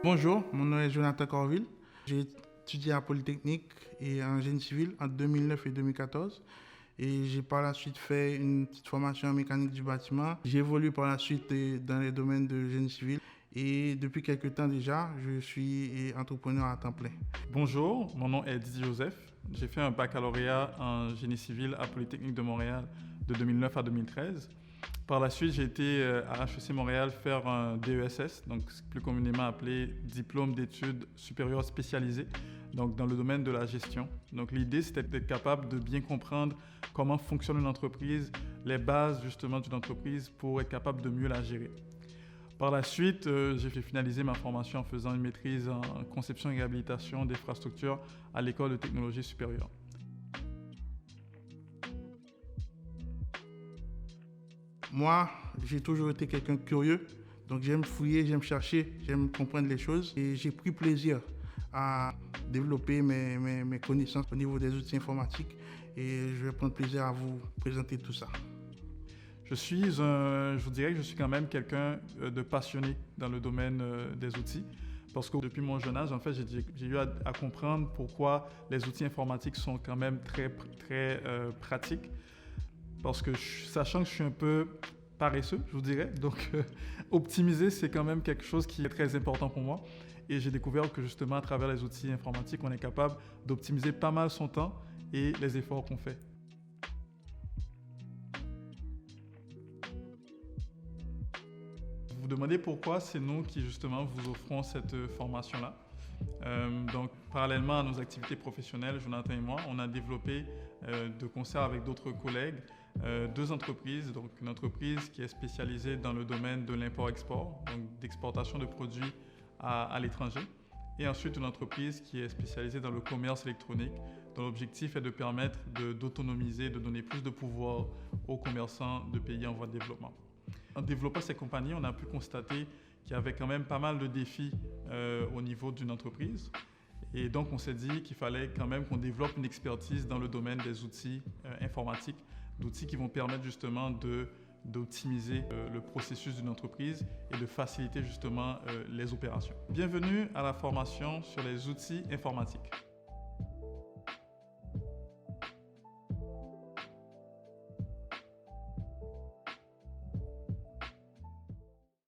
Bonjour, mon nom est Jonathan Corville. J'ai étudié à Polytechnique et en génie civil en 2009 et 2014. Et j'ai par la suite fait une petite formation en mécanique du bâtiment. J'ai évolué par la suite dans les domaines de génie civil. Et depuis quelques temps déjà, je suis entrepreneur à temps plein. Bonjour, mon nom est Didier Joseph. J'ai fait un baccalauréat en génie civil à Polytechnique de Montréal de 2009 à 2013. Par la suite, j'ai été à HEC Montréal faire un DESS, donc plus communément appelé Diplôme d'études supérieures spécialisées, donc dans le domaine de la gestion. Donc l'idée, c'était d'être capable de bien comprendre comment fonctionne une entreprise, les bases justement d'une entreprise pour être capable de mieux la gérer. Par la suite, j'ai finalisé ma formation en faisant une maîtrise en conception et réhabilitation d'infrastructures à l'École de technologie supérieure. Moi, j'ai toujours été quelqu'un de curieux. Donc j'aime fouiller, j'aime chercher, j'aime comprendre les choses. Et j'ai pris plaisir à développer mes connaissances au niveau des outils informatiques. Et je vais prendre plaisir à vous présenter tout ça. Je vous dirais que je suis quand même quelqu'un de passionné dans le domaine des outils. Parce que depuis mon jeune âge, en fait, j'ai eu à comprendre pourquoi les outils informatiques sont quand même très pratiques. Parce que sachant que je suis un peu paresseux, je vous dirais, donc optimiser, c'est quand même quelque chose qui est très important pour moi. Et j'ai découvert que justement, à travers les outils informatiques, on est capable d'optimiser pas mal son temps et les efforts qu'on fait. Vous vous demandez pourquoi c'est nous qui justement vous offrons cette formation-là. Donc, parallèlement à nos activités professionnelles, Jonathan et moi, on a développé de concert avec d'autres collègues deux entreprises. Donc, une entreprise qui est spécialisée dans le domaine de l'import-export, donc d'exportation de produits à l'étranger. Et ensuite, une entreprise qui est spécialisée dans le commerce électronique, dont l'objectif est de permettre d'autonomiser, de donner plus de pouvoir aux commerçants de pays en voie de développement. En développant ces compagnies, on a pu constater qu'il y avait quand même pas mal de défis au niveau d'une entreprise. Et donc, on s'est dit qu'il fallait quand même qu'on développe une expertise dans le domaine des outils informatiques, d'outils qui vont permettre justement d'optimiser le processus d'une entreprise et de faciliter justement les opérations. Bienvenue à la formation sur les outils informatiques.